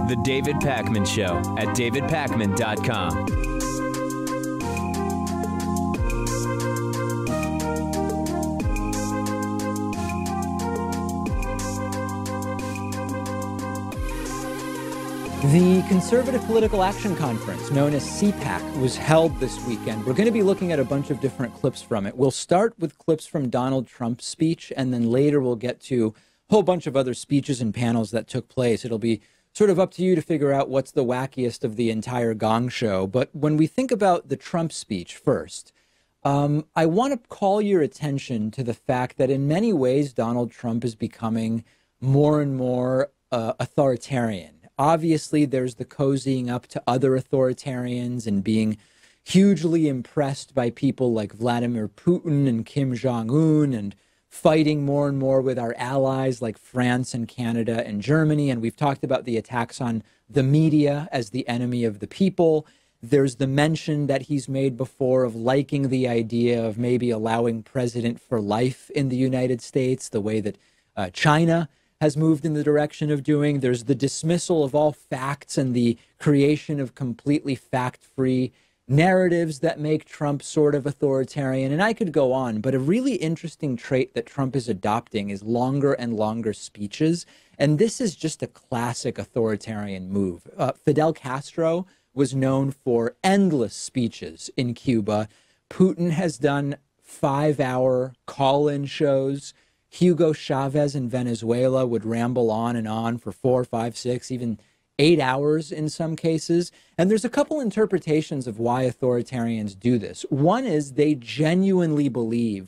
The David Pakman Show at davidpakman.com. The Conservative Political Action Conference, known as CPAC, was held this weekend. We're going to be looking at a bunch of different clips from it. We'll start with clips from Donald Trump's speech, and then later we'll get to a whole bunch of other speeches and panels that took place. It'll be sort of up to you to figure out what's the wackiest of the entire gong show. But when we think about the Trump speech first, I want to call your attention to the fact that in many ways, Donald Trump is becoming more and more authoritarian. Obviously, there's the cozying up to other authoritarians and being hugely impressed by people like Vladimir Putin and Kim Jong-un and fighting more and more with our allies like France and Canada and Germany. And we've talked about the attacks on the media as the enemy of the people. There's the mention that he's made before of liking the idea of maybe allowing president for life in the United States, the way that China has moved in the direction of doing. There's the dismissal of all facts and the creation of completely fact-free narratives that make Trump sort of authoritarian. And I could go on, but a really interesting trait that Trump is adopting is longer and longer speeches. And this is just a classic authoritarian move. Fidel Castro was known for endless speeches in Cuba. Putin has done 5-hour call-in shows. Hugo Chavez in Venezuela would ramble on and on for 4, 5, 6, even 8 hours in some cases. And there's a couple interpretations of why authoritarians do this. One is they genuinely believe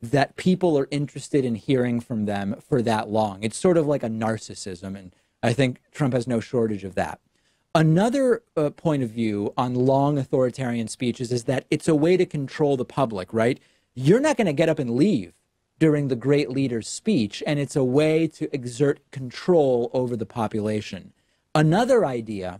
that people are interested in hearing from them for that long. It's sort of like a narcissism, and I think Trump has no shortage of that. Another point of view on long authoritarian speeches is that it's a way to control the public, right? You're not going to get up and leave during the great leader's speech, and it's a way to exert control over the population. Another idea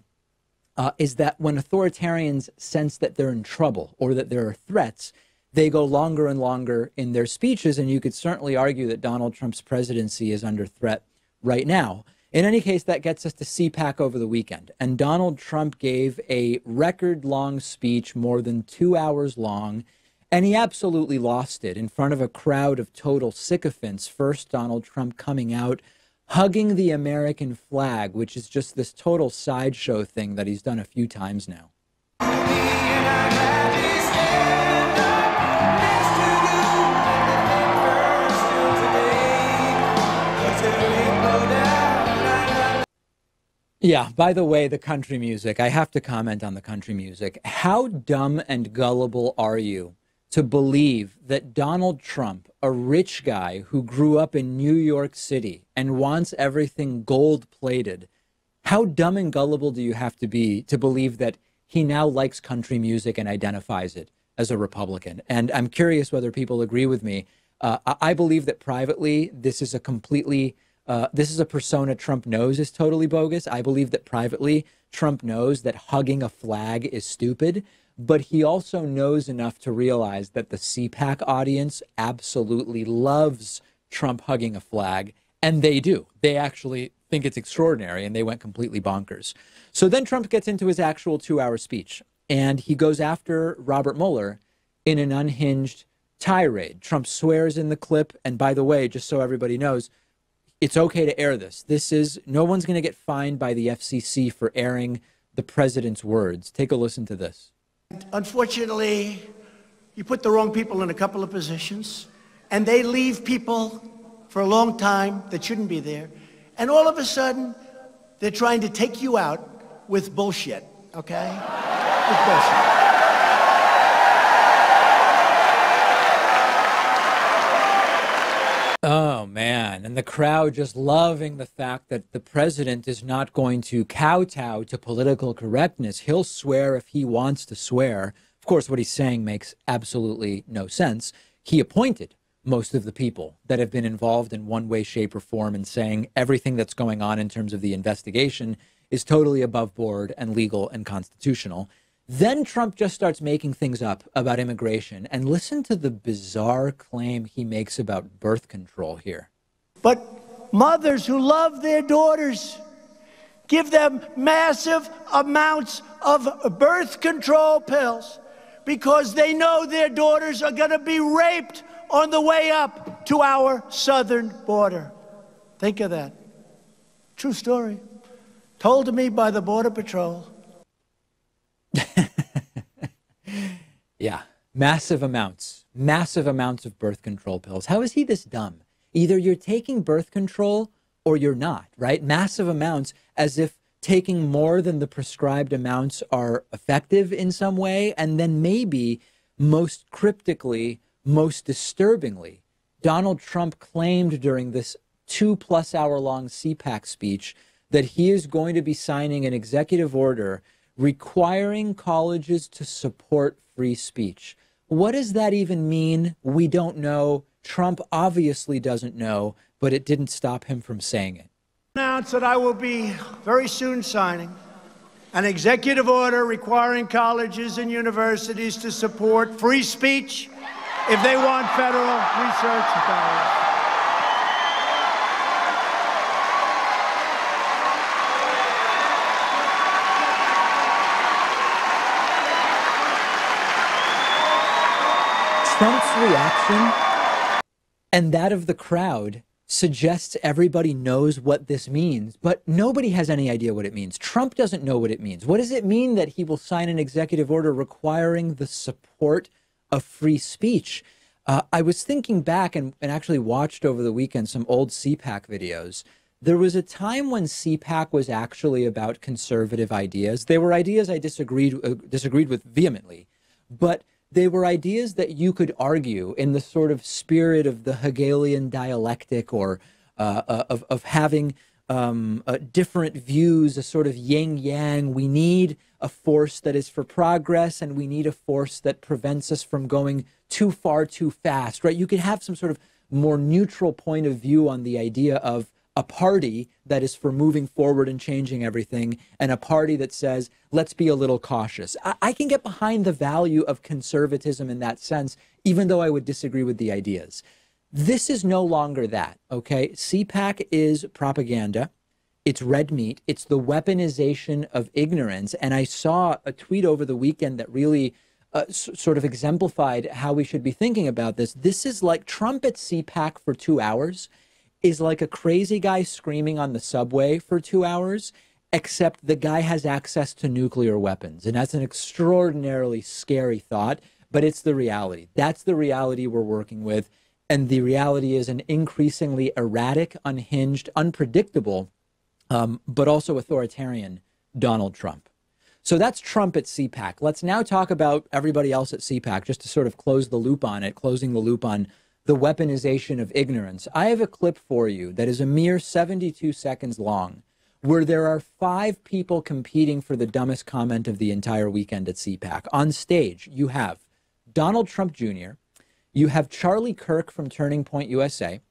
is that when authoritarians sense that they're in trouble or that there are threats, they go longer and longer in their speeches, and you could certainly argue that Donald Trump's presidency is under threat right now. In any case, that gets us to CPAC over the weekend, and Donald Trump gave a record-long speech, more than 2 hours long, and he absolutely lost it in front of a crowd of total sycophants. First, Donald Trump coming out, hugging the American flag, which is just this total sideshow thing that he's done a few times now. Yeah, by the way, the country music, I have to comment on the country music. How dumb and gullible are you to believe that Donald Trump, a rich guy who grew up in New York City and wants everything gold-plated, how dumb and gullible do you have to be to believe that he now likes country music and identifies it as a Republican? And I'm curious whether people agree with me. I believe that privately, this is a completely, this is a persona Trump knows is totally bogus. I believe that privately, Trump knows that hugging a flag is stupid. But he also knows enough to realize that the CPAC audience absolutely loves Trump hugging a flag, and they do. They actually think it's extraordinary, and they went completely bonkers. So then Trump gets into his actual 2-hour speech, and he goes after Robert Mueller in an unhinged tirade. Trump swears in the clip, and by the way, just so everybody knows, it's okay to air this. This is, no one's going to get fined by the FCC for airing the president's words. Take a listen to this. Unfortunately, you put the wrong people in a couple of positions, and they leave people for a long time that shouldn't be there. And all of a sudden, they're trying to take you out with bullshit, okay? With bullshit. Oh, man. And the crowd just loving the fact that the president is not going to kowtow to political correctness. He'll swear if he wants to swear. Of course, what he's saying makes absolutely no sense. He appointed most of the people that have been involved in one way, shape, or form and saying everything that's going on in terms of the investigation is totally above board and legal and constitutional. Then Trump just starts making things up about immigration. And listen to the bizarre claim he makes about birth control here. But mothers who love their daughters give them massive amounts of birth control pills because they know their daughters are going to be raped on the way up to our southern border. Think of that. True story. Told to me by the Border Patrol. Yeah, massive amounts of birth control pills. How is he this dumb? Either you're taking birth control or you're not, right? Massive amounts, as if taking more than the prescribed amounts are effective in some way. And then maybe most cryptically, most disturbingly, Donald Trump claimed during this 2+ hour long CPAC speech that he is going to be signing an executive order requiring colleges to support free speech. What does that even mean? We don't know. Trump obviously doesn't know, but it didn't stop him from saying it. Announce that I will be very soon signing an executive order requiring colleges and universities to support free speech if they want federal research dollars. Trump's reaction and that of the crowd suggests everybody knows what this means, but nobody has any idea what it means. Trump doesn't know what it means. What does it mean that he will sign an executive order requiring the support of free speech? I was thinking back and actually watched over the weekend some old CPAC videos. There was a time when CPAC was actually about conservative ideas. They were ideas I disagreed with vehemently, but they were ideas that you could argue in the sort of spirit of the Hegelian dialectic, or of having different views, a sort of yin-yang. We need a force that is for progress, and we need a force that prevents us from going too far too fast, right? You could have some sort of more neutral point of view on the idea of a party that is for moving forward and changing everything, and a party that says, let's be a little cautious. I can get behind the value of conservatism in that sense, even though I would disagree with the ideas. This is no longer that, okay? CPAC is propaganda. It's red meat. It's the weaponization of ignorance. And I saw a tweet over the weekend that really sort of exemplified how we should be thinking about this. This is like Trump at CPAC for 2 hours is like a crazy guy screaming on the subway for 2 hours, except the guy has access to nuclear weapons. And that's an extraordinarily scary thought, but it's the reality. That's the reality we're working with. And the reality is an increasingly erratic, unhinged, unpredictable, but also authoritarian Donald Trump. So that's Trump at CPAC. Let's now talk about everybody else at CPAC, just to sort of close the loop on it, closing the loop on the weaponization of ignorance. I have a clip for you that is a mere 72 seconds long, where there are 5 people competing for the dumbest comment of the entire weekend at CPAC. On stage, you have Donald Trump Jr., you have Charlie Kirk from Turning Point USA,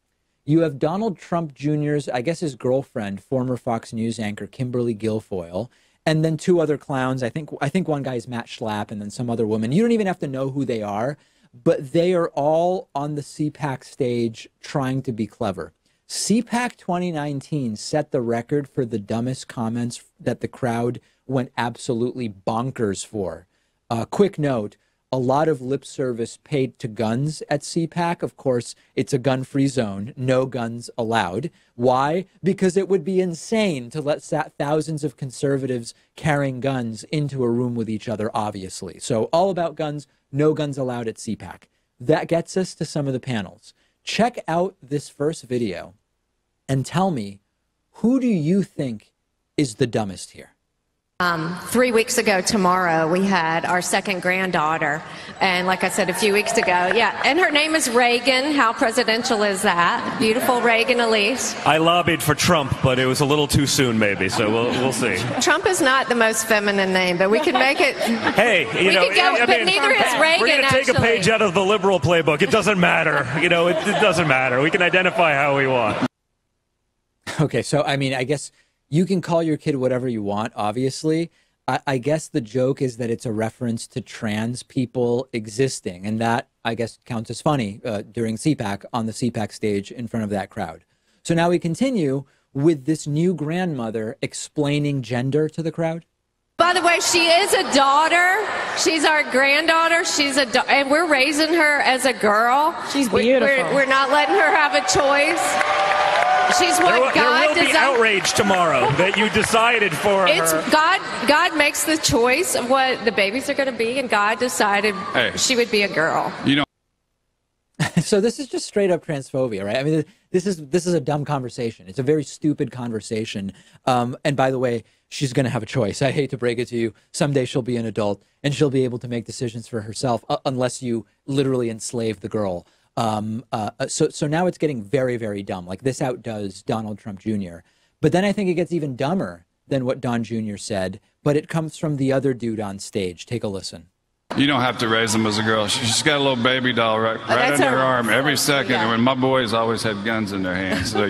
you have Donald Trump Jr.'s, I guess his girlfriend, former Fox News anchor Kimberly Guilfoyle, and then 2 other clowns. I think one guy is Matt Schlapp, and then some other woman. You don't even have to know who they are, but they are all on the CPAC stage trying to be clever. CPAC 2019 set the record for the dumbest comments that the crowd went absolutely bonkers for. Quick note, a lot of lip service paid to guns at CPAC. Of course, it's a gun-free zone, no guns allowed. Why? Because it would be insane to let thousands of conservatives carrying guns into a room with each other, obviously. So all about guns, no guns allowed at CPAC. That gets us to some of the panels. Check out this first video and tell me, who do you think is the dumbest here? 3 weeks ago tomorrow, we had our second granddaughter. And like I said a few weeks ago, yeah, and her name is Reagan. How presidential is that? Beautiful Reagan Elise. I lobbied for Trump, but it was a little too soon, maybe, so we'll see. Trump is not the most feminine name, but we can make it. Hey, you know, but neither is Reagan. We're going to take a page out of the liberal playbook. It doesn't matter. You know, it doesn't matter. We can identify how we want. Okay, so, I mean, I guess you can call your kid whatever you want, obviously. I guess the joke is that it's a reference to trans people existing, and that, I guess, counts as funny during CPAC on the CPAC stage in front of that crowd. So now we continue with this new grandmother explaining gender to the crowd. By the way, she is a daughter. She's our granddaughter. And we're raising her as a girl. She's beautiful. We're not letting her have a choice. She's what God designed. There will be outrage tomorrow that you decided for her. God makes the choice of what the babies are going to be, and God decided she would be a girl. You know. So this is just straight up transphobia, right? I mean, this is a dumb conversation. It's a very stupid conversation. And by the way, she's going to have a choice. I hate to break it to you. Someday she'll be an adult and she'll be able to make decisions for herself, unless you literally enslave the girl. So now it's getting very, very dumb. Like, this outdoes Donald Trump Jr. But then I think it gets even dumber than what Don Jr. said. But it comes from the other dude on stage. Take a listen. You don't have to raise them as a girl. She's got a little baby doll right under her arm every second. Yeah. And when my boys always had guns in their hands. So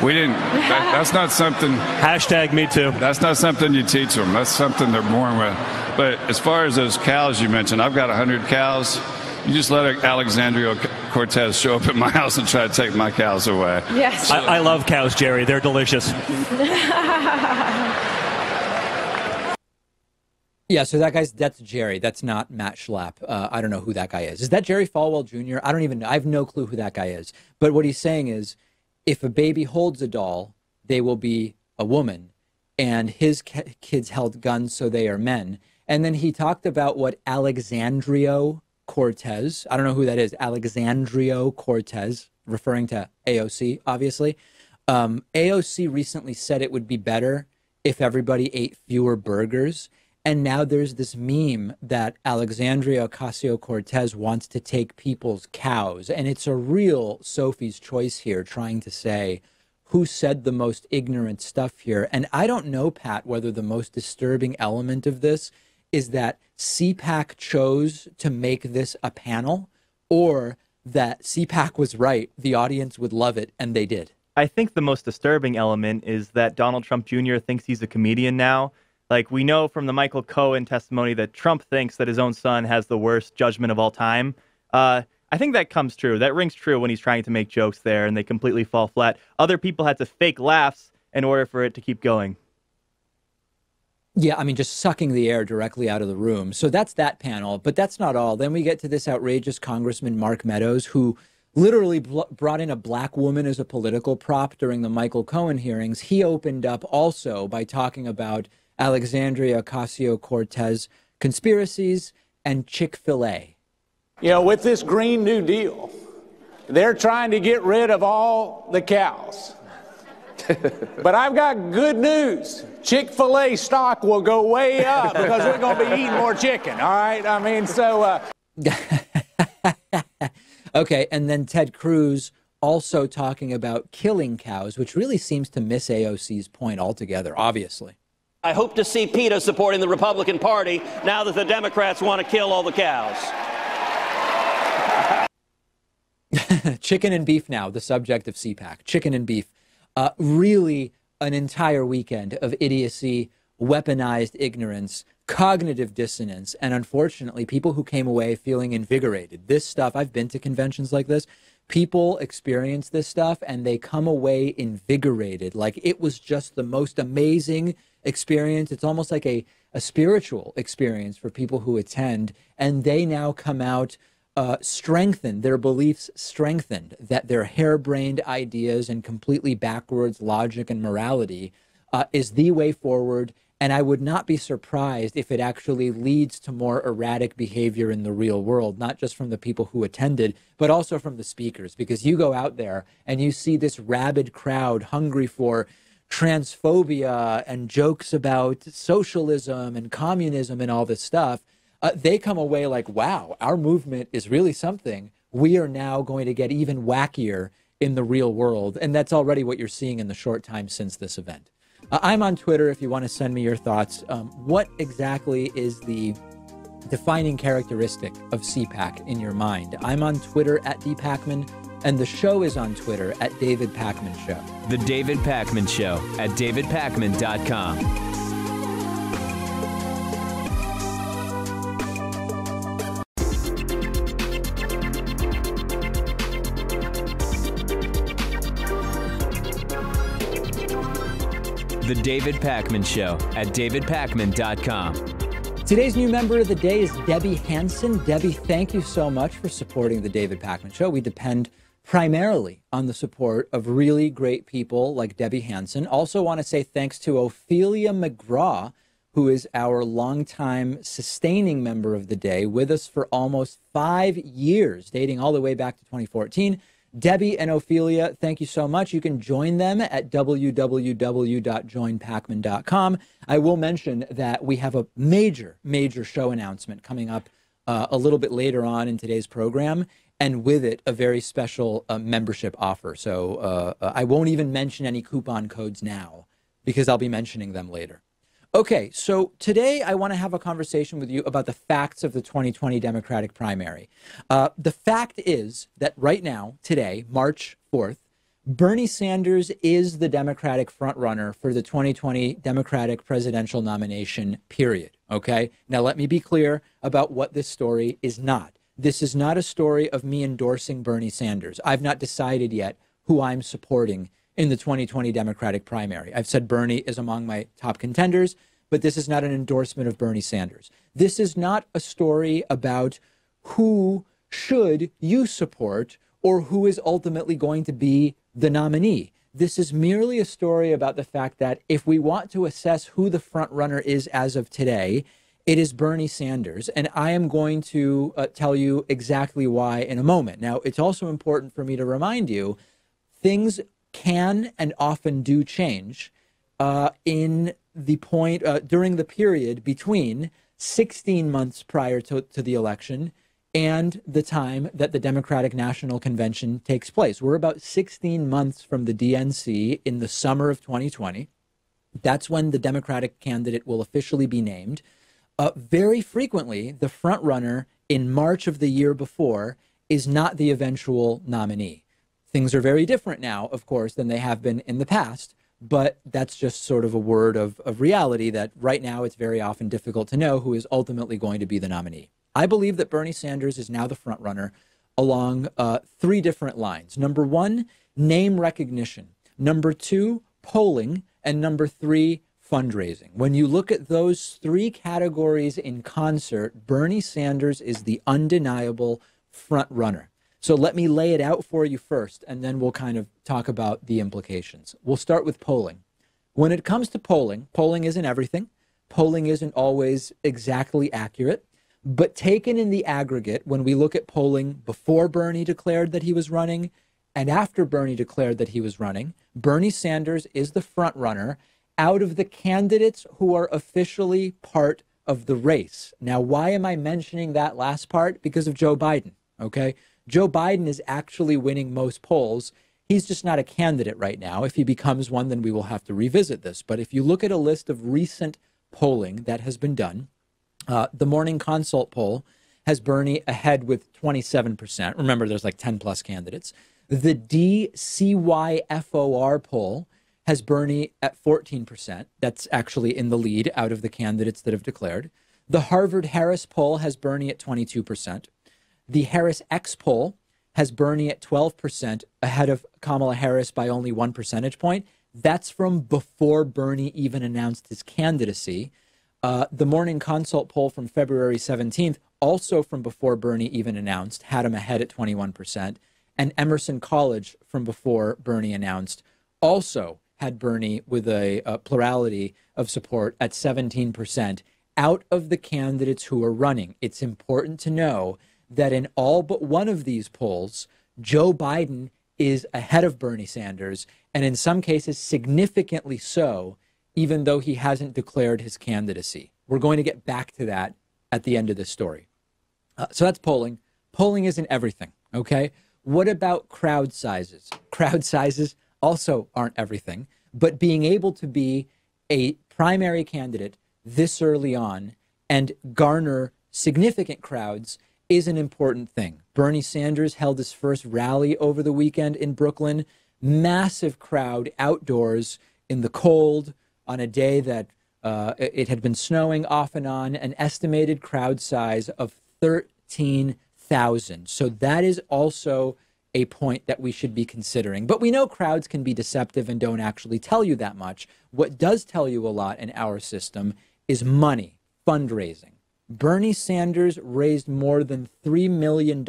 we didn't, that's not something. Hashtag me too. That's not something you teach them. That's something they're born with. But as far as those cows you mentioned, I've got 100 cows. You just let Alexandria Cortez show up at my house and try to take my cows away. Yes. So, I love cows, Jerry. They're delicious. Yeah, so that's Jerry. That's not Matt Schlapp. I don't know who that guy is. Is that Jerry Falwell Jr.? I don't even know. I have no clue who that guy is. But what he's saying is, if a baby holds a doll, they will be a woman. And his kids held guns, so they are men. And then he talked about what Alexandria Cortez, I don't know who that is, Alexandria Cortez, referring to AOC, obviously. AOC recently said it would be better if everybody ate fewer burgers. And now there's this meme that Alexandria Ocasio-Cortez wants to take people's cows. And it's a real Sophie's choice here, trying to say who said the most ignorant stuff here. And I don't know, Pat, whether the most disturbing element of this is that CPAC chose to make this a panel, or that CPAC was right, the audience would love it, and they did. I think the most disturbing element is that Donald Trump Jr. thinks he's a comedian now. Like, we know from the Michael Cohen testimony that Trump thinks that his own son has the worst judgment of all time. I think that comes true. That rings true when he's trying to make jokes there, and they completely fall flat. Other people had to fake laughs in order for it to keep going. Yeah, I mean, just sucking the air directly out of the room. So that's that panel, but that's not all. Then we get to this outrageous Congressman Mark Meadows, who literally brought in a black woman as a political prop during the Michael Cohen hearings. He opened up also by talking about Alexandria Ocasio-Cortez conspiracies and Chick-fil-A. You know, with this Green New Deal, they're trying to get rid of all the cows. But I've got good news. Chick-fil-A stock will go way up because we're going to be eating more chicken, all right? I mean, so... Okay, and then Ted Cruz also talking about killing cows, which really seems to miss AOC's point altogether, obviously. I hope to see PETA supporting the Republican Party now that the Democrats want to kill all the cows. Chicken and beef now, the subject of CPAC. Chicken and beef. Really an entire weekend of idiocy, weaponized ignorance, cognitive dissonance, and unfortunately, people who came away feeling invigorated. This stuff, I've been to conventions like this. People experience this stuff and they come away invigorated. Like it was just the most amazing experience. It's almost like a spiritual experience for people who attend, and they now come out strengthened, their beliefs strengthened, that their harebrained ideas and completely backwards logic and morality is the way forward. And I would not be surprised if it actually leads to more erratic behavior in the real world, not just from the people who attended, but also from the speakers, because you go out there and you see this rabid crowd hungry for transphobia and jokes about socialism and communism and all this stuff. They come away like, wow, our movement is really something. We are now going to get even wackier in the real world. And that's already what you're seeing in the short time since this event. I'm on Twitter if you want to send me your thoughts. What exactly is the defining characteristic of CPAC in your mind? I'm on Twitter at @dpakman, and the show is on Twitter at David Pakman Show. The David Pakman Show at davidpakman.com. The David Pakman Show at davidpakman.com. Today's new member of the day is Debbie Hanson. Debbie, thank you so much for supporting The David Pakman Show. We depend primarily on the support of really great people like Debbie Hanson. Also want to say thanks to Ophelia McGraw, who is our longtime sustaining member of the day, with us for almost 5 years, dating all the way back to 2014. Debbie and Ophelia, thank you so much. You can join them at www.joinpakman.com. I will mention that we have a major show announcement coming up a little bit later on in today's program, and with it, a very special membership offer. So I won't even mention any coupon codes now because I'll be mentioning them later. Okay, so today I want to have a conversation with you about the facts of the 2020 Democratic primary. The fact is that right now, today, March 4th, Bernie Sanders is the Democratic frontrunner for the 2020 Democratic presidential nomination, period. Okay, now let me be clear about what this story is not. This is not a story of me endorsing Bernie Sanders. I've not decided yet who I'm supporting in the 2020 Democratic primary. I've said Bernie is among my top contenders, but this is not an endorsement of Bernie Sanders. This is not a story about who should you support or who is ultimately going to be the nominee. This is merely a story about the fact that if we want to assess who the front runner is as of today, it is Bernie Sanders. And I am going to tell you exactly why in a moment. Now, it's also important for me to remind you, things can and often do change in the point during the period between 16 months prior to the election and the time that the Democratic National Convention takes place. We're about 16 months from the DNC in the summer of 2020. That's when the Democratic candidate will officially be named. Very frequently, the front runner in March of the year before is not the eventual nominee. Things are very different now, of course, than they have been in the past, but that's just sort of a word of reality that right now it's very often difficult to know who is ultimately going to be the nominee. I believe that Bernie Sanders is now the front runner along three different lines. Number one, name recognition. Number two, polling. And number three, fundraising. When you look at those three categories in concert, Bernie Sanders is the undeniable front runner. So let me lay it out for you first, and then we'll kind of talk about the implications. We'll start with polling. When it comes to polling, polling isn't everything. Polling isn't always exactly accurate. But taken in the aggregate, when we look at polling before Bernie declared that he was running and after Bernie declared that he was running, Bernie Sanders is the front runner out of the candidates who are officially part of the race. Now, why am I mentioning that last part? Because of Joe Biden, okay? Joe Biden is actually winning most polls. He's just not a candidate right now. If he becomes one, then we will have to revisit this. But if you look at a list of recent polling that has been done, the Morning Consult poll has Bernie ahead with 27%. Remember, there's like 10 plus candidates. The DCYFOR poll has Bernie at 14%. That's actually in the lead out of the candidates that have declared. The Harvard-Harris poll has Bernie at 22%. The Harris-X poll has Bernie at 12%, ahead of Kamala Harris by only 1 percentage point. That's from before Bernie even announced his candidacy. The Morning Consult poll from February 17th, also from before Bernie even announced, had him ahead at 21%. And Emerson College from before Bernie announced also had Bernie with a plurality of support at 17% out of the candidates who are running. It's important to know that in all but one of these polls, Joe Biden is ahead of Bernie Sanders, and in some cases significantly so, even though he hasn't declared his candidacy. We're going to get back to that at the end of this story. So that's polling. Polling isn't everything, okay? What about crowd sizes? Crowd sizes also aren't everything, but being able to be a primary candidate this early on and garner significant crowds is an important thing. Bernie Sanders held his first rally over the weekend in Brooklyn. Massive crowd outdoors in the cold on a day that it had been snowing off and on, an estimated crowd size of 13,000. So that is also a point that we should be considering. But we know crowds can be deceptive and don't actually tell you that much. What does tell you a lot in our system is money, fundraising. Bernie Sanders raised more than $3 million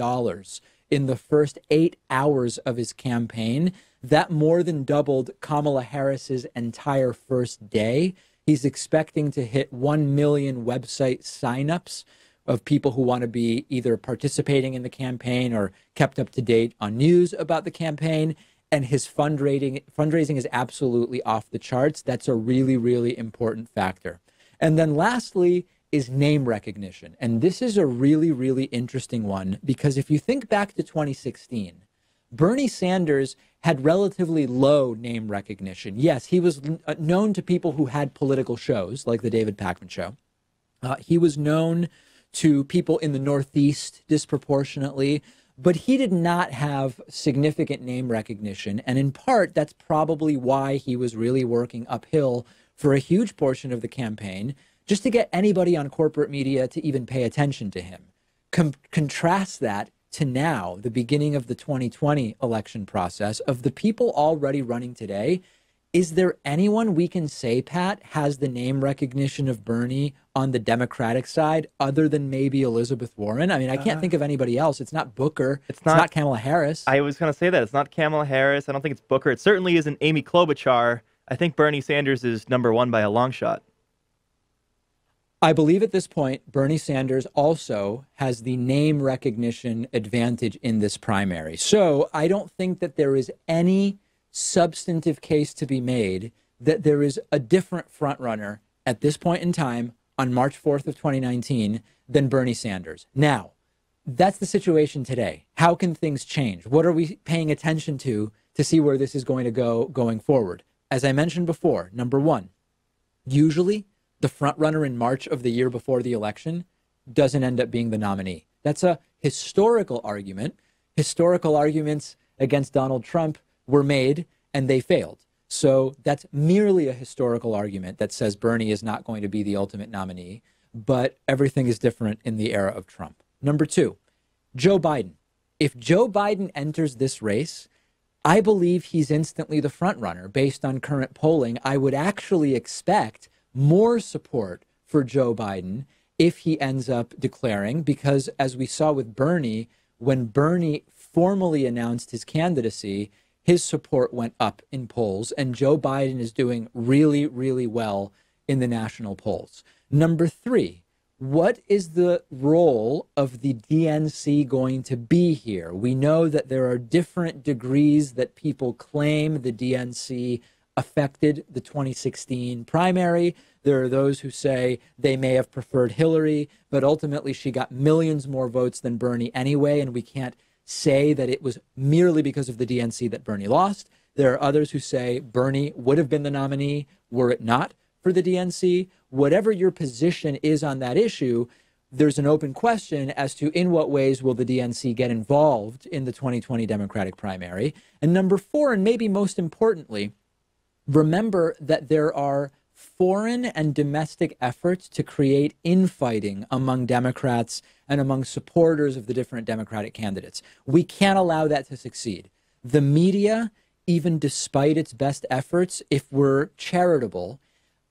in the first 8 hours of his campaign. That more than doubled Kamala Harris's entire first day. He's expecting to hit 1 million website signups of people who want to be either participating in the campaign or kept up to date on news about the campaign. And his fundraising is absolutely off the charts. That's a really, really important factor. And then lastly is name recognition. And this is a really, really interesting one, because if you think back to 2016, Bernie Sanders had relatively low name recognition. Yes, he was known to people who had political shows like the David Pakman Show. He was known to people in the Northeast disproportionately, but he did not have significant name recognition. And in part, that's probably why he was really working uphill for a huge portion of the campaign, just to get anybody on corporate media to even pay attention to him. Contrast that to now, the beginning of the 2020 election process. Of the people already running today, is there anyone we can say, Pat, has the name recognition of Bernie on the Democratic side other than maybe Elizabeth Warren? I mean, I can't think of anybody else. It's not Booker. It's not Kamala Harris. I was going to say that. It's not Kamala Harris. I don't think it's Booker. It certainly isn't Amy Klobuchar. I think Bernie Sanders is number one by a long shot. I believe at this point, Bernie Sanders also has the name recognition advantage in this primary. So I don't think that there is any substantive case to be made that there is a different frontrunner at this point in time on March 4th of 2019 than Bernie Sanders. Now, that's the situation today. How can things change? What are we paying attention to see where this is going to go going forward? As I mentioned before, number one, usually the frontrunner in March of the year before the election doesn't end up being the nominee. That's a historical argument. Historical arguments against Donald Trump were made and they failed. So that's merely a historical argument that says Bernie is not going to be the ultimate nominee, but everything is different in the era of Trump. Number two, Joe Biden. If Joe Biden enters this race, I believe he's instantly the frontrunner. Based on current polling, I would actually expect more support for Joe Biden if he ends up declaring, because as we saw with Bernie, when Bernie formally announced his candidacy, his support went up in polls, and Joe Biden is doing really, really well in the national polls. Number three, what is the role of the DNC going to be here? We know that there are different degrees that people claim the DNC affected the 2016 primary. There are those who say they may have preferred Hillary, but ultimately she got millions more votes than Bernie anyway, and we can't say that it was merely because of the DNC that Bernie lost. There are others who say Bernie would have been the nominee were it not for the DNC. Whatever your position is on that issue, there's an open question as to in what ways will the DNC get involved in the 2020 Democratic primary. And number four, and maybe most importantly, remember that there are foreign and domestic efforts to create infighting among Democrats and among supporters of the different Democratic candidates. We can't allow that to succeed. The media, even despite its best efforts, if we're charitable,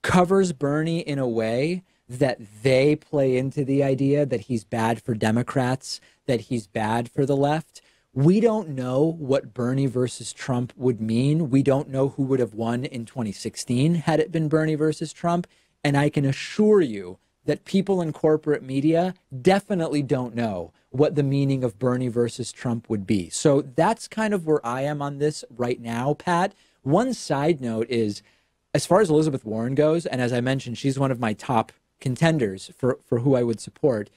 covers Bernie in a way that they play into the idea that he's bad for Democrats, that he's bad for the left. We don't know what Bernie versus Trump would mean. We don't know who would have won in 2016 had it been Bernie versus Trump. And I can assure you that people in corporate media definitely don't know what the meaning of Bernie versus Trump would be. So that's kind of where I am on this right now, Pat. One side note is, as far as Elizabeth Warren goes, and as I mentioned, she's one of my top contenders for who I would support.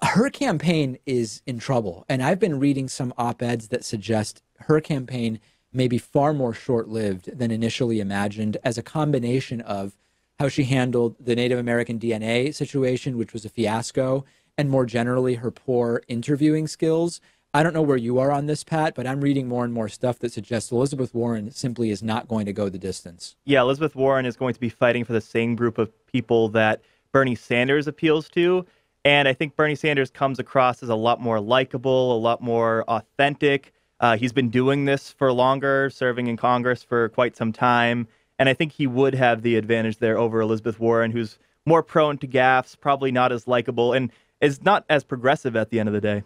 Her campaign is in trouble. And I've been reading some op-eds that suggest her campaign may be far more short-lived than initially imagined, as a combination of how she handled the Native American DNA situation, which was a fiasco, and more generally, her poor interviewing skills. I don't know where you are on this, Pat, but I'm reading more and more stuff that suggests Elizabeth Warren simply is not going to go the distance. Yeah, Elizabeth Warren is going to be fighting for the same group of people that Bernie Sanders appeals to. And I think Bernie Sanders comes across as a lot more likable, a lot more authentic. He's been doing this for longer, serving in Congress for quite some time. And I think he would have the advantage there over Elizabeth Warren, who's more prone to gaffes, probably not as likable, and is not as progressive at the end of the day.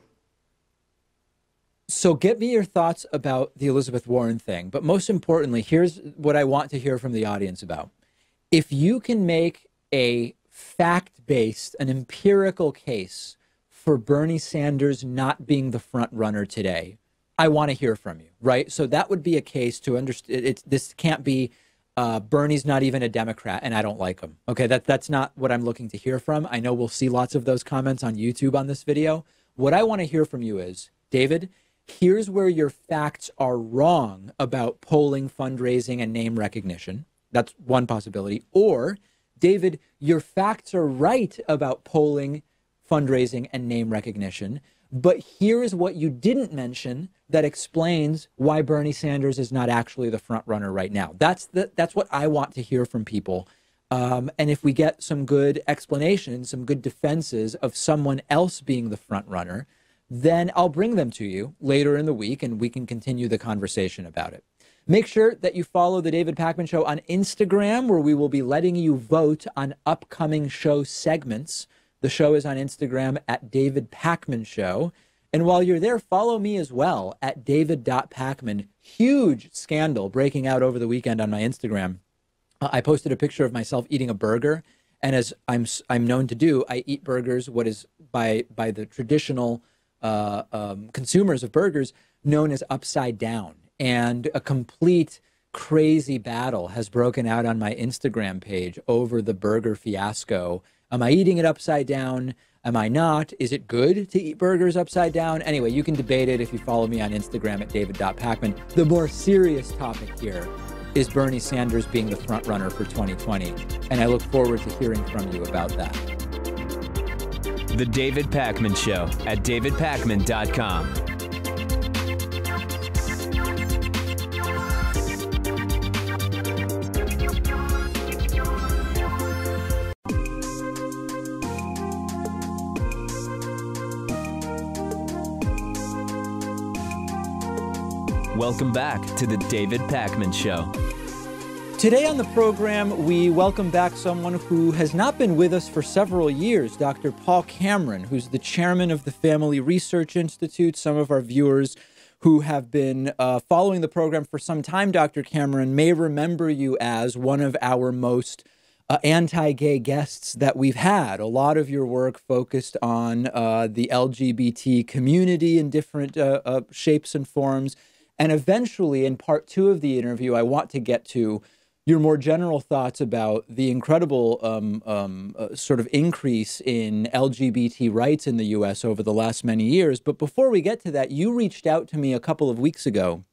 So get me your thoughts about the Elizabeth Warren thing. But most importantly, here's what I want to hear from the audience about. If you can make a fact-based, an empirical case for Bernie Sanders not being the front runner today, I want to hear from you, right? So that would be a case to understand. This can't be Bernie's not even a Democrat and I don't like him. Okay, that's not what I'm looking to hear from. I know we'll see lots of those comments on YouTube on this video. What I want to hear from you is, David, here's where your facts are wrong about polling, fundraising, and name recognition. That's one possibility. Or, David, your facts are right about polling, fundraising, and name recognition. But here is what you didn't mention that explains why Bernie Sanders is not actually the front runner right now. That's what I want to hear from people. And if we get some good explanations, some good defenses of someone else being the front runner, then I'll bring them to you later in the week and we can continue the conversation about it. Make sure that you follow the David Pakman Show on Instagram, where we will be letting you vote on upcoming show segments. The show is on Instagram at David Pakman Show. And while you're there, follow me as well at david.pakman. Huge scandal breaking out over the weekend on my Instagram. I posted a picture of myself eating a burger. And as I'm known to do, I eat burgers, what is by the traditional consumers of burgers known as upside down. And a complete crazy battle has broken out on my Instagram page over the burger fiasco. Am I eating it upside down? Am I not? Is it good to eat burgers upside down? Anyway, you can debate it if you follow me on Instagram at david.pakman. The more serious topic here is Bernie Sanders being the front runner for 2020. And I look forward to hearing from you about that. The David Pakman Show at davidpakman.com. Welcome back to the David Pakman Show. Today on the program, we welcome back someone who has not been with us for several years, Dr. Paul Cameron, who's the chairman of the Family Research Institute. Some of our viewers who have been following the program for some time, Dr. Cameron, may remember you as one of our most anti-gay guests that we've had. A lot of your work focused on the LGBT community in different shapes and forms. And eventually, in part 2 of the interview, I want to get to your more general thoughts about the incredible sort of increase in LGBT rights in the U.S. over the last many years. But before we get to that, you reached out to me a couple of weeks ago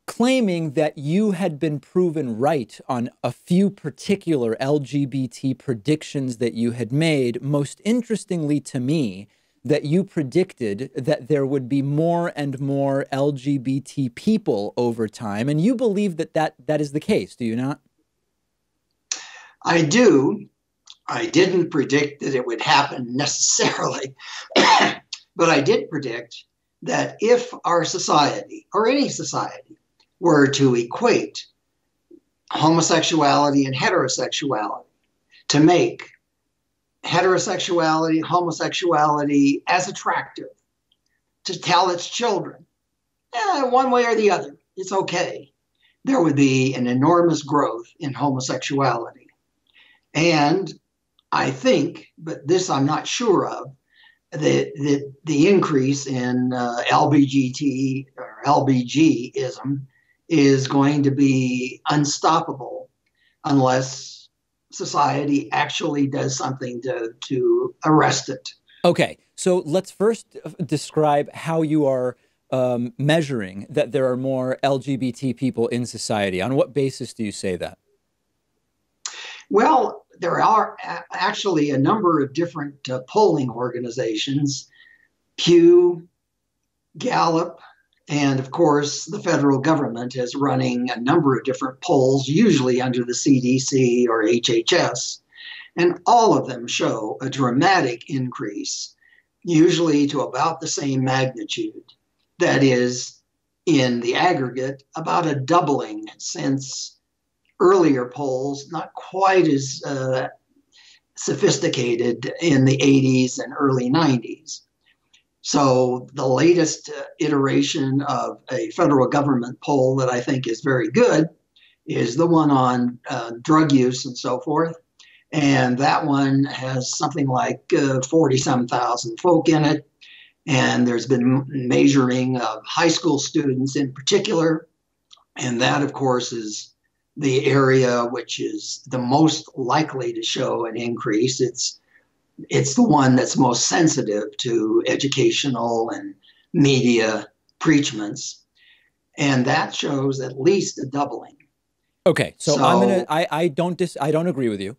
claiming that you had been proven right on a few particular LGBT predictions that you had made. Most interestingly to me, that you predicted that there would be more and more LGBT people over time. And you believe that is the case, do you not? I do. I didn't predict that it would happen necessarily, but I did predict that if our society, or any society, were to equate homosexuality and heterosexuality, to make heterosexuality, homosexuality as attractive, to tell its children, one way or the other, it's okay, there would be an enormous growth in homosexuality. And I think, but this I'm not sure of, that the increase in LGBT or LBGism is going to be unstoppable unless society actually does something to arrest it. Okay, so let's first describe how you are measuring that there are more LGBT people in society. On what basis do you say that? Well, there are actually a number of different polling organizations, Pew, Gallup, and of course, the federal government is running a number of different polls, usually under the CDC or HHS, and all of them show a dramatic increase, usually to about the same magnitude, That is, in the aggregate, about a doubling since earlier polls, not quite as sophisticated in the 80s and early 90s. So the latest iteration of a federal government poll that I think is very good is the one on drug use and so forth. And that one has something like 40-some thousand folk in it. And there's been measuring of high school students in particular. And that, of course, is the area which is the most likely to show an increase. It's the one that's most sensitive to educational and media preachments. And that shows at least a doubling. Okay, so I don't agree with you.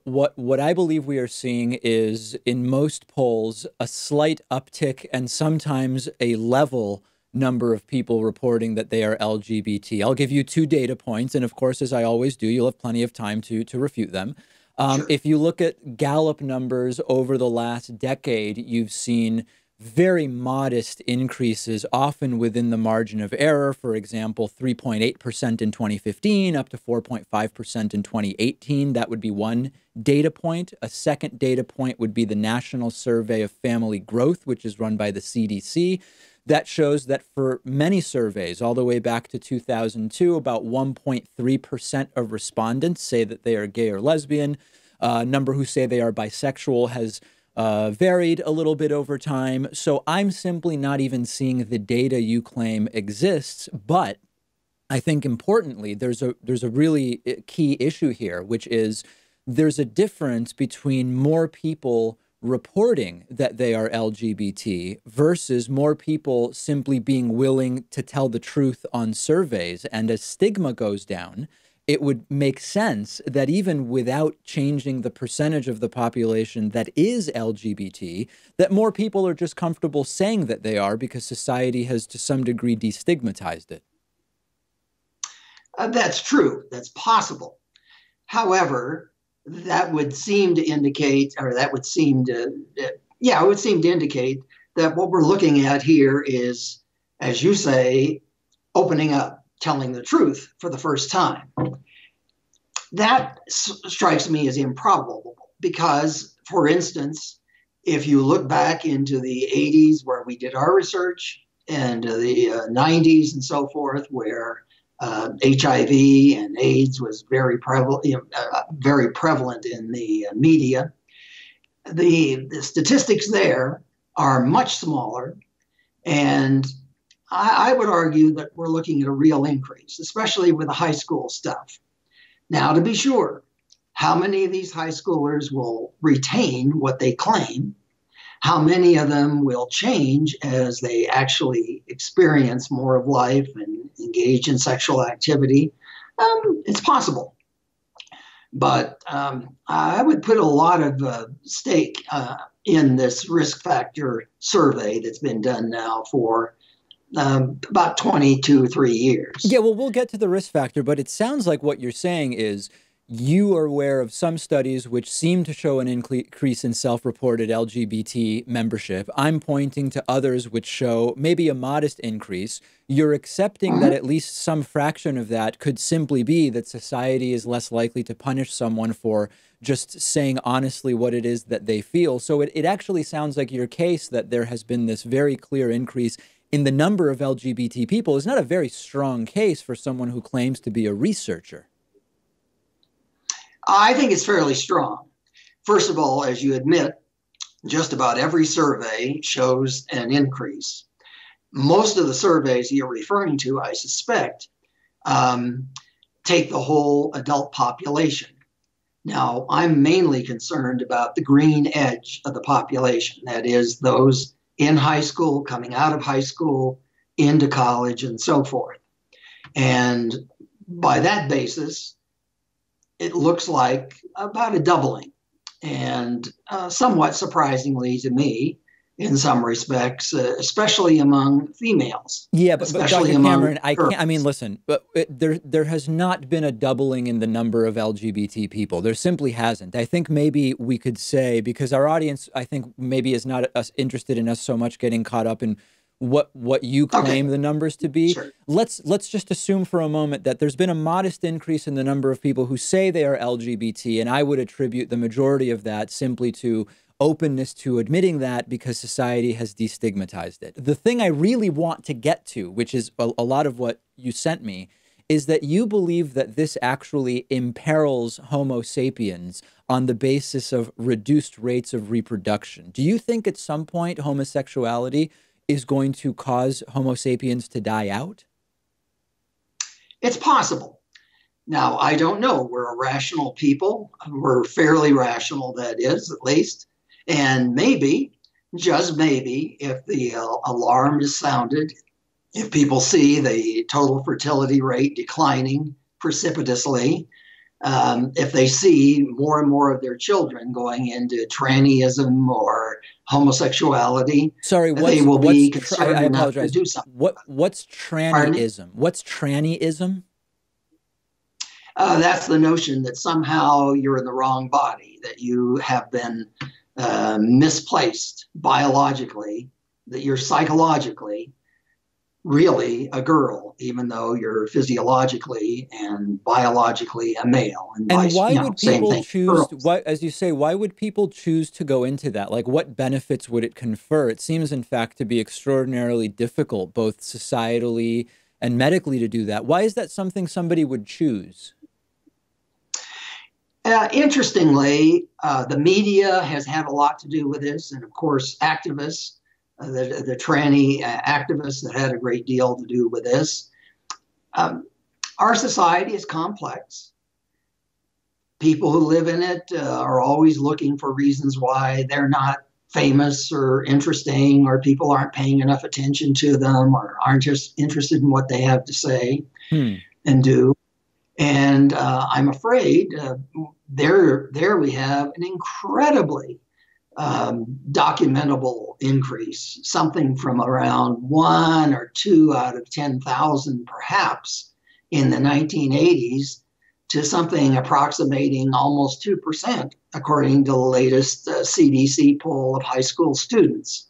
What I believe we are seeing is, in most polls, a slight uptick and sometimes a level number of people reporting that they are LGBT. I'll give you 2 data points, and of course, as I always do, you'll have plenty of time to refute them. Sure. If you look at Gallup numbers over the last decade, you've seen very modest increases, often within the margin of error. For example, 3.8% in 2015, up to 4.5% in 2018. That would be one data point. A second data point would be the National Survey of Family Growth, which is run by the CDC. That shows that for many surveys, all the way back to 2002, about 1.3% of respondents say that they are gay or lesbian. Number who say they are bisexual has varied a little bit over time. So I'm simply not even seeing the data you claim exists. But I think importantly, there's a really key issue here, which is there's a difference between more people reporting that they are LGBT versus more people simply being willing to tell the truth on surveys. And as stigma goes down, it would make sense that even without changing the percentage of the population that is LGBT, that more people are just comfortable saying that they are because society has to some degree destigmatized it. That's true. That's possible. However, that would seem to indicate, or that would seem to, it would seem to indicate that what we're looking at here is, as you say, opening up, telling the truth for the first time. That strikes me as improbable because, for instance, if you look back into the 80s where we did our research and the 90s and so forth, where HIV and AIDS was very prevalent in the media, the statistics there are much smaller. And I would argue that we're looking at a real increase, especially with the high school stuff. Now, to be sure, how many of these high schoolers will retain what they claim? How many of them will change as they actually experience more of life and engage in sexual activity? It's possible. But I would put a lot of stake in this risk factor survey that's been done now for about 22-3 years. Yeah, well, we'll get to the risk factor, but it sounds like what you're saying is you are aware of some studies which seem to show an increase in self-reported LGBT membership. I'm pointing to others which show maybe a modest increase. You're accepting that at least some fraction of that could simply be that society is less likely to punish someone for just saying honestly what it is that they feel. So it actually sounds like your case that there has been this very clear increase in the number of LGBT people is not a very strong case for someone who claims to be a researcher. I think it's fairly strong. First of all, as you admit, just about every survey shows an increase. Most of the surveys you're referring to, I suspect, take the whole adult population. Now, I'm mainly concerned about the green edge of the population, that is, those in high school, coming out of high school, into college, and so forth. And by that basis, it looks like about a doubling. And somewhat surprisingly to me, in some respects, especially among females. Yeah, but Dr. Cameron, listen, but there has not been a doubling in the number of LGBT people. There simply hasn't. I think maybe we could say, because our audience, I think, maybe is not interested in us so much getting caught up in what you claim the numbers to be. Sure. Let's just assume for a moment that there's been a modest increase in the number of people who say they are LGBT, and I would attribute the majority of that simply to openness to admitting that because society has destigmatized it. The thing I really want to get to, which is a lot of what you sent me, is that you believe that this actually imperils Homo sapiens on the basis of reduced rates of reproduction. Do you think at some point homosexuality is going to cause Homo sapiens to die out? It's possible. Now, I don't know. We're a rational people. We're fairly rational, that is, at least. And maybe, just maybe, if the alarm is sounded, if people see the total fertility rate declining precipitously, if they see more and more of their children going into trannyism or homosexuality, sorry, they will be concerned enough to do something. What's trannyism? What's trannyism? That's the notion that somehow you're in the wrong body, that you have been misplaced biologically, that you're psychologically really a girl, even though you're physiologically and biologically a male. And why would people choose, as you say, why would people choose to go into that? Like, what benefits would it confer? It seems, in fact, to be extraordinarily difficult, both societally and medically, to do that. Why is that something somebody would choose? Interestingly, the media has had a lot to do with this, and of course, activists, the tranny activists that had a great deal to do with this. Our society is complex. People who live in it are always looking for reasons why they're not famous or interesting, or people aren't paying enough attention to them, or aren't just interested in what they have to say and do. And I'm afraid there we have an incredibly documentable increase, something from around 1 or 2 out of 10,000 perhaps in the 1980s to something approximating almost 2%, according to the latest CDC poll of high school students.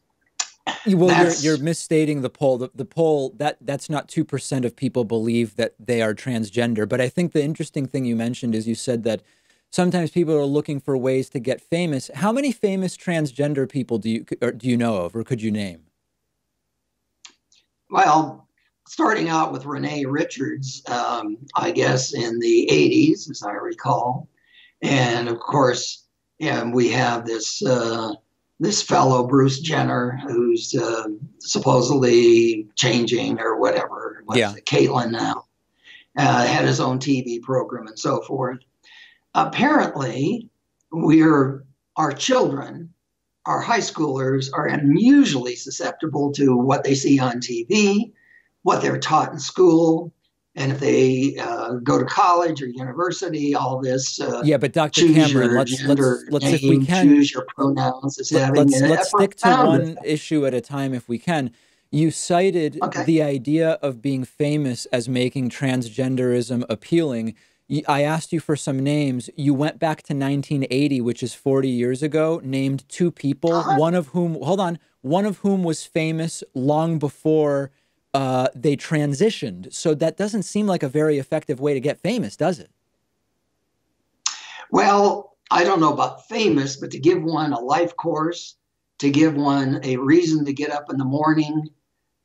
Well, you're misstating the poll. The poll, that's not 2% of people believe that they are transgender. But I think the interesting thing you mentioned is you said that sometimes people are looking for ways to get famous. How many famous transgender people do you know of, or could you name? Well, starting out with Renee Richards, I guess in the 80s, as I recall. And of course, we have this fellow, Bruce Jenner, who's supposedly changing or whatever. Caitlyn now, had his own TV program and so forth. Apparently, our children, our high schoolers, are unusually susceptible to what they see on TV, what they're taught in school, and if they go to college or university, all this. But Dr. Cameron, let's if we can choose your pronouns. Let's stick to one issue at a time, if we can. You cited the idea of being famous as making transgenderism appealing. I asked you for some names. You went back to 1980, which is 40 years ago, named 2 people, one of whom was famous long before they transitioned. So that doesn't seem like a very effective way to get famous, does it? Well, I don't know about famous, but to give one a life course, to give one a reason to get up in the morning,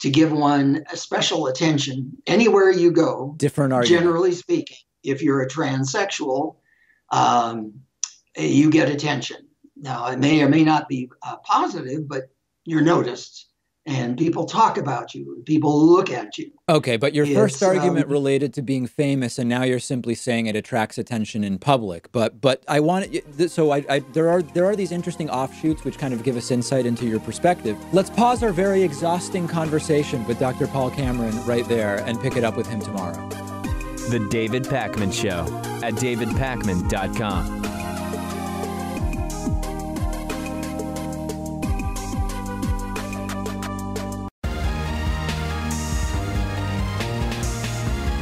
to give one a special attention anywhere you go. Different argument. Generally speaking, if you're a transsexual, you get attention. Now, it may or may not be positive, but you're noticed. And people talk about you, and people look at you. Okay, but your first argument related to being famous, and now you're simply saying it attracts attention in public. But I want so there are these interesting offshoots which kind of give us insight into your perspective. Let's pause our very exhausting conversation with Dr. Paul Cameron right there and pick it up with him tomorrow. The David Pakman Show at davidpakman.com.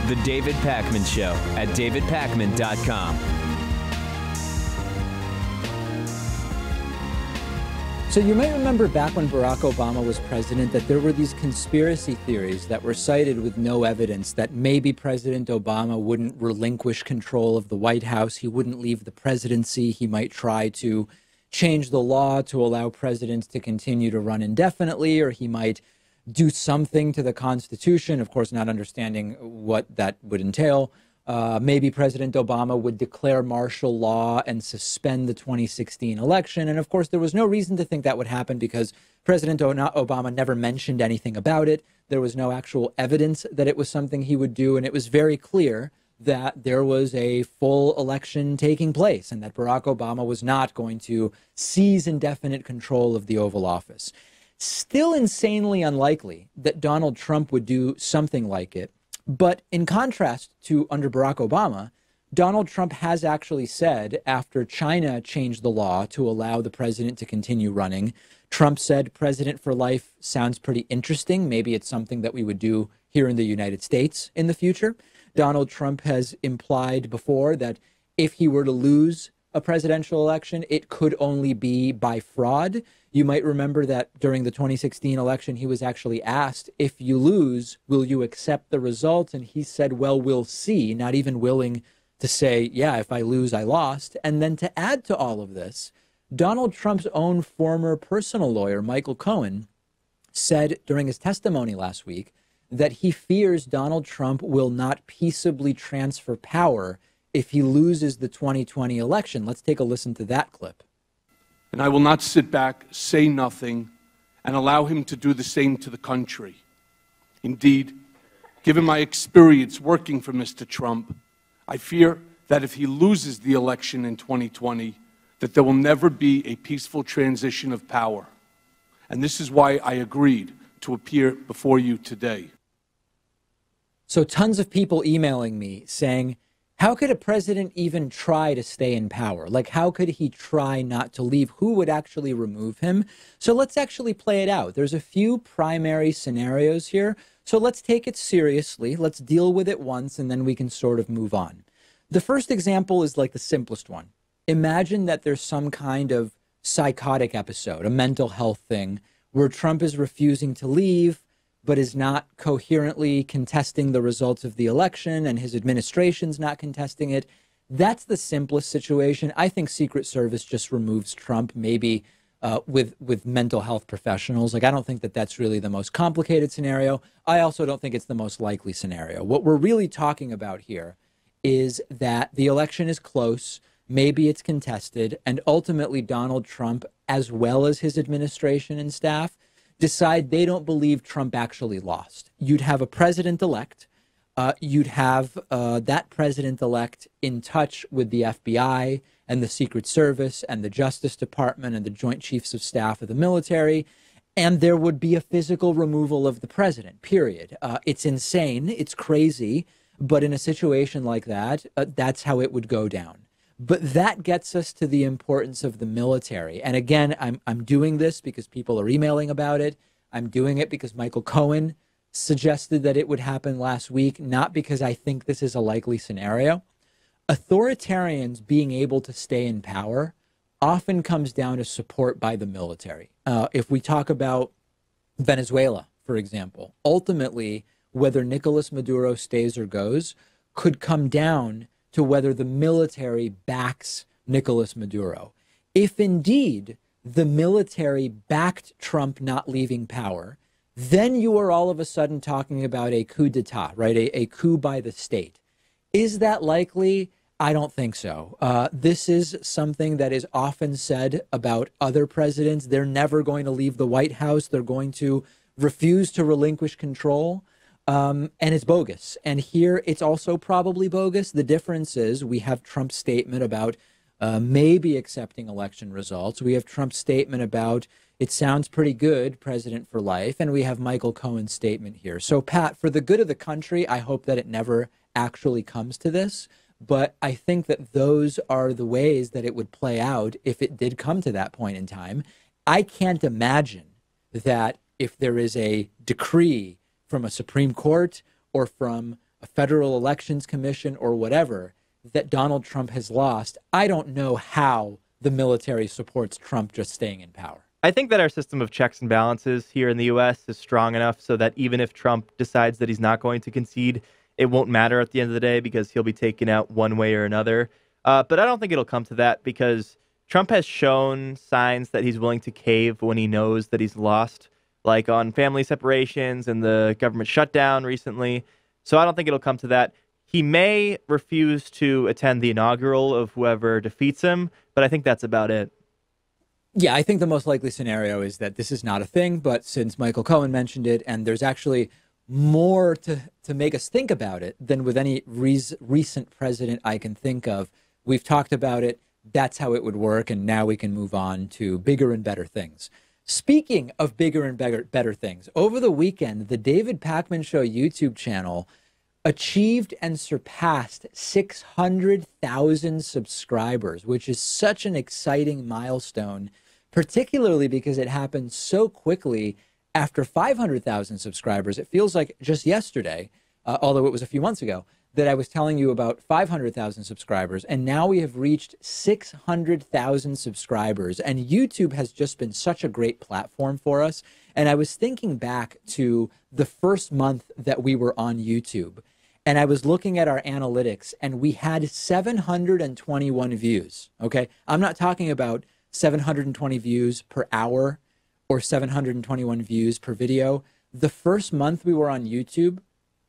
The David Pakman Show at davidpakman.com. So you might remember back when Barack Obama was president that there were these conspiracy theories that were cited with no evidence that maybe President Obama wouldn't relinquish control of the White House. He wouldn't leave the presidency. He might try to change the law to allow presidents to continue to run indefinitely, or he might do something to the Constitution, of course, not understanding what that would entail. Maybe President Obama would declare martial law and suspend the 2016 election. And of course, there was no reason to think that would happen because President Obama never mentioned anything about it. There was no actual evidence that it was something he would do. And it was very clear that there was a full election taking place and that Barack Obama was not going to seize indefinite control of the Oval Office. Still insanely unlikely that Donald Trump would do something like it. But in contrast to under Barack Obama, Donald Trump has actually said after China changed the law to allow the president to continue running, Trump said president for life sounds pretty interesting. Maybe it's something that we would do here in the United States in the future. Donald Trump has implied before that if he were to lose a presidential election, it could only be by fraud. You might remember that during the 2016 election, he was actually asked, if you lose, will you accept the result? And he said, well, we'll see, not even willing to say, yeah, if I lose, I lost. And then to add to all of this, Donald Trump's own former personal lawyer, Michael Cohen, said during his testimony last week that he fears Donald Trump will not peaceably transfer power if he loses the 2020 election. Let's take a listen to that clip. And I will not sit back, say nothing, and allow him to do the same to the country. Indeed, given my experience working for Mr. Trump, I fear that if he loses the election in 2020, that there will never be a peaceful transition of power. And this is why I agreed to appear before you today. So tons of people emailing me saying, how could a president even try to stay in power? Like, how could he try not to leave? Who would actually remove him? So let's actually play it out. There's a few primary scenarios here. So let's take it seriously. Let's deal with it once, and then we can sort of move on. The first example is like the simplest one. Imagine that there's some kind of psychotic episode, a mental health thing, where Trump is refusing to leave, but is not coherently contesting the results of the election, and his administration's not contesting it. That's the simplest situation. I think Secret Service just removes Trump, maybe with mental health professionals. Like, I don't think that that's really the most complicated scenario. I also don't think it's the most likely scenario. What we're really talking about here is that the election is close, maybe it's contested, and ultimately Donald Trump, as well as his administration and staff, decide they don't believe Trump actually lost. You'd have a president-elect. You'd have that president-elect in touch with the FBI and the Secret Service and the Justice Department and the Joint Chiefs of Staff of the military, and there would be a physical removal of the president, period. It's insane. It's crazy. But in a situation like that, that's how it would go down. But that gets us to the importance of the military. And again, I'm doing this because people are emailing about it. I'm doing it because Michael Cohen suggested that it would happen last week, not because I think this is a likely scenario. Authoritarians being able to stay in power often comes down to support by the military. If we talk about Venezuela, for example, ultimately, whether Nicolas Maduro stays or goes could come down to whether the military backs Nicolas Maduro. If indeed the military backed Trump not leaving power, then you are all of a sudden talking about a coup d'etat, right? A coup by the state. Is that likely? I don't think so. This is something that is often said about other presidents. They're never going to leave the White House. They're going to refuse to relinquish control. And it's bogus. And here it's also probably bogus. The difference is we have Trump's statement about maybe accepting election results. We have Trump's statement about it sounds pretty good, president for life. And we have Michael Cohen's statement here. So, Pat, for the good of the country, I hope that it never actually comes to this. But I think that those are the ways that it would play out if it did come to that point in time. I can't imagine that if there is a decree from a Supreme Court or from a Federal Elections Commission or whatever, that Donald Trump has lost. I don't know how the military supports Trump just staying in power. I think that our system of checks and balances here in the U.S. is strong enough so that even if Trump decides that he's not going to concede, it won't matter at the end of the day because he'll be taken out one way or another. But I don't think it'll come to that because Trump has shown signs that he's willing to cave when he knows that he's lost, like on family separations and the government shutdown recently. So I don't think it'll come to that. He may refuse to attend the inaugural of whoever defeats him, but I think that's about it. Yeah, I think the most likely scenario is that this is not a thing, but since Michael Cohen mentioned it, and there's actually more to make us think about it than with any recent president I can think of. We've talked about it. That's how it would work, and now we can move on to bigger and better things. Speaking of bigger and better things, over the weekend, the David Pakman Show YouTube channel achieved and surpassed 600,000 subscribers, which is such an exciting milestone, particularly because it happened so quickly after 500,000 subscribers. It feels like just yesterday, although it was a few months ago, that I was telling you about 500,000 subscribers, and now we have reached 600,000 subscribers, and YouTube has just been such a great platform for us. And I was thinking back to the first month that we were on YouTube, and I was looking at our analytics, and we had 721 views, okay? I'm not talking about 720 views per hour or 721 views per video. The first month we were on YouTube,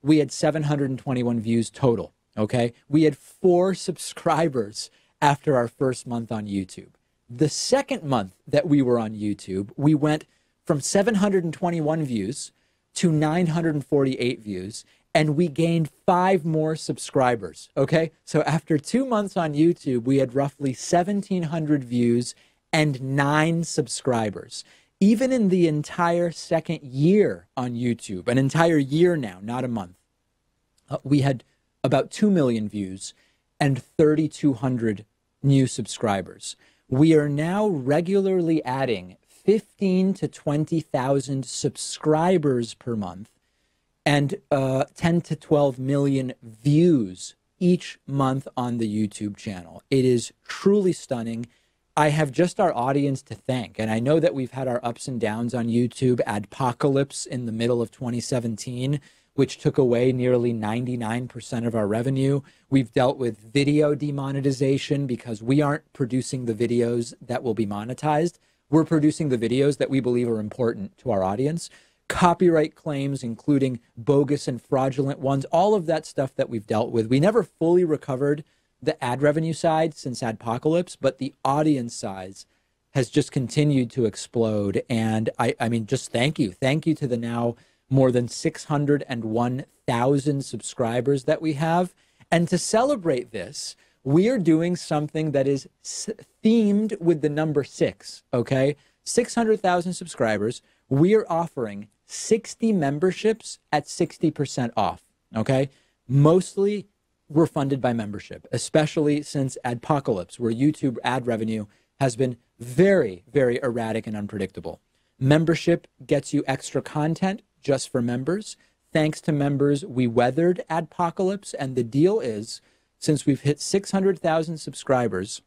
we had 721 views total, okay? We had 4 subscribers after our first month on YouTube. The second month that we were on YouTube, we went from 721 views to 948 views, and we gained 5 more subscribers, okay? So after 2 months on YouTube, we had roughly 1,700 views and 9 subscribers. Even in the entire second year on YouTube, an entire year now, not a month, we had about 2 million views and 3,200 new subscribers. We are now regularly adding 15 to 20,000 subscribers per month and 10 to 12 million views each month on the YouTube channel. It is truly stunning. I have just our audience to thank. And I know that we've had our ups and downs on YouTube. Adpocalypse in the middle of 2017, which took away nearly 99% of our revenue. We've dealt with video demonetization because we aren't producing the videos that will be monetized. We're producing the videos that we believe are important to our audience. Copyright claims, including bogus and fraudulent ones, all of that stuff that we've dealt with. We never fully recovered the ad revenue side since Adpocalypse, but the audience size has just continued to explode. And I mean, just thank you. Thank you to the now more than 601,000 subscribers that we have. And to celebrate this, we are doing something that is themed with the number 6, okay? 600,000 subscribers. We are offering 60 memberships at 60% off, okay? Mostly we're funded by membership, especially since Adpocalypse, where YouTube ad revenue has been very, very erratic and unpredictable. Membership gets you extra content just for members. Thanks to members, we weathered Adpocalypse, and the deal is, since we've hit 600,000 subscribers,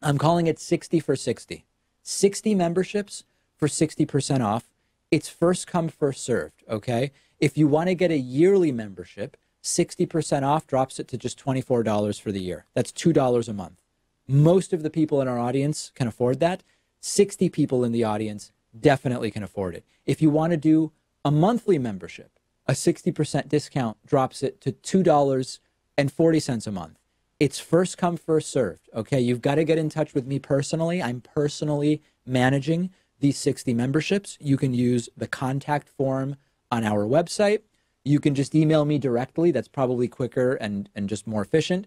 I'm calling it 60 for 60. 60 memberships for 60% off. It's first come, first served, okay? If you want to get a yearly membership, 60% off drops it to just $24 for the year. That's $2 a month. Most of the people in our audience can afford that. 60 people in the audience definitely can afford it. If you want to do a monthly membership, a 60% discount drops it to $2.40 a month. It's first come, first served, okay? You've got to get in touch with me personally. I'm personally managing these 60 memberships. You can use the contact form on our website. You can just email me directly. That's probably quicker and just more efficient.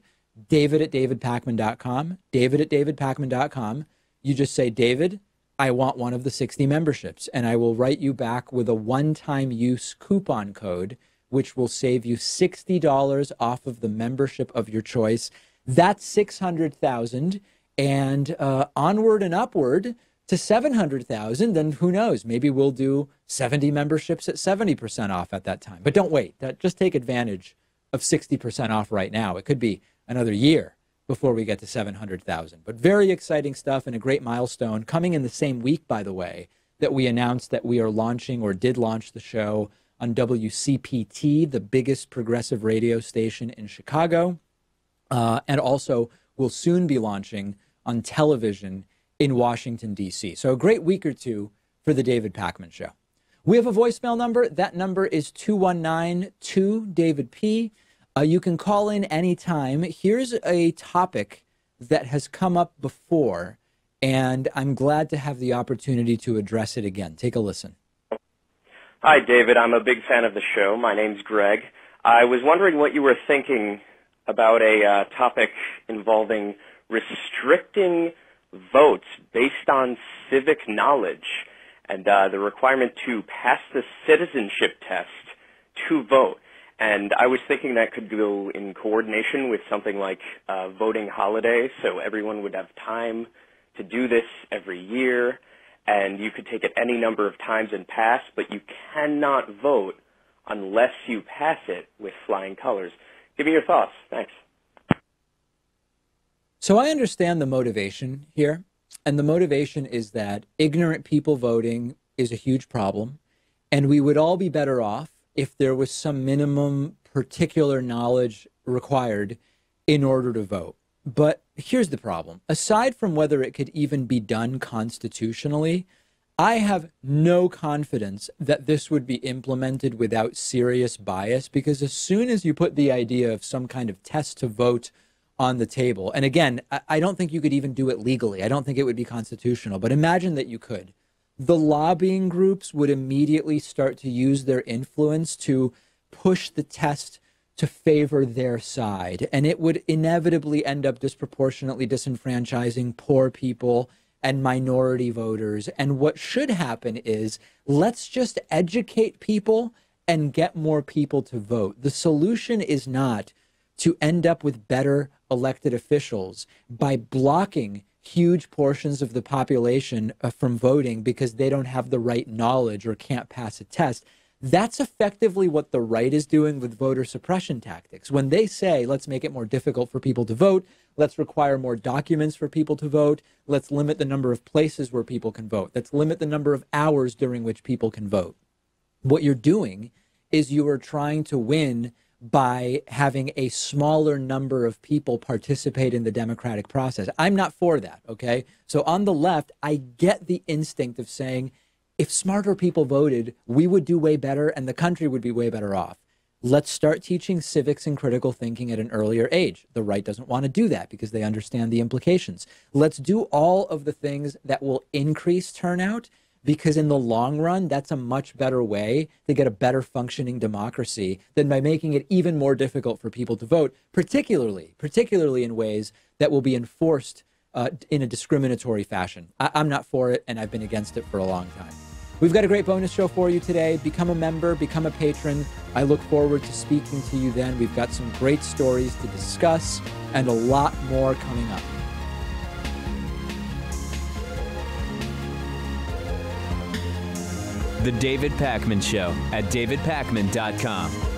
David@davidpakman.com. David@davidpakman.com. You just say, David, I want one of the 60 memberships, and I will write you back with a one-time use coupon code, which will save you $60 off of the membership of your choice. That's 600,000, and onward and upward to 700,000, then who knows? Maybe we'll do 70 memberships at 70% off at that time. But don't wait. Just take advantage of 60% off right now. It could be another year before we get to 700,000. But very exciting stuff and a great milestone coming in the same week, by the way, that we announced that we are launching or did launch the show on WCPT, the biggest progressive radio station in Chicago, and also will soon be launching on television in Washington, D.C. So a great week or two for the David Pakman Show. We have a voicemail number. That number is 219-2-DAVID-P. You can call in anytime. Here's a topic that has come up before, and I'm glad to have the opportunity to address it again. Take a listen. Hi, David. I'm a big fan of the show. My name's Greg. I was wondering what you were thinking about a topic involving restricting votes based on civic knowledge and the requirement to pass the citizenship test to vote. And I was thinking that could go in coordination with something like voting holiday, so everyone would have time to do this every year, and you could take it any number of times and pass, but you cannot vote unless you pass it with flying colors. Give me your thoughts. Thanks. So I understand the motivation here, and the motivation is that ignorant people voting is a huge problem, and we would all be better off if there was some minimum particular knowledge required in order to vote. But here's the problem. Aside from whether it could even be done constitutionally, I have no confidence that this would be implemented without serious bias, because as soon as you put the idea of some kind of test to vote on the table, and again, I don't think you could even do it legally. I don't think it would be constitutional, but imagine that you could. The lobbying groups would immediately start to use their influence to push the test to favor their side, and it would inevitably end up disproportionately disenfranchising poor people and minority voters. And what should happen is, let's just educate people and get more people to vote. The solution is not to end up with better elected officials by blocking huge portions of the population from voting because they don't have the right knowledge or can't pass a test. That's effectively what the right is doing with voter suppression tactics. When they say, let's make it more difficult for people to vote, let's require more documents for people to vote, let's limit the number of places where people can vote, let's limit the number of hours during which people can vote. What you're doing is you are trying to win by having a smaller number of people participate in the democratic process. I'm not for that, okay? So on the left, I get the instinct of saying, if smarter people voted, we would do way better and the country would be way better off. Let's start teaching civics and critical thinking at an earlier age. The right doesn't want to do that because they understand the implications. Let's do all of the things that will increase turnout, because in the long run, that's a much better way to get a better functioning democracy than by making it even more difficult for people to vote, particularly in ways that will be enforced in a discriminatory fashion. I'm not for it, and I've been against it for a long time. We've got a great bonus show for you today. Become a member, become a patron. I look forward to speaking to you then. We've got some great stories to discuss and a lot more coming up. The David Pakman Show at davidpakman.com.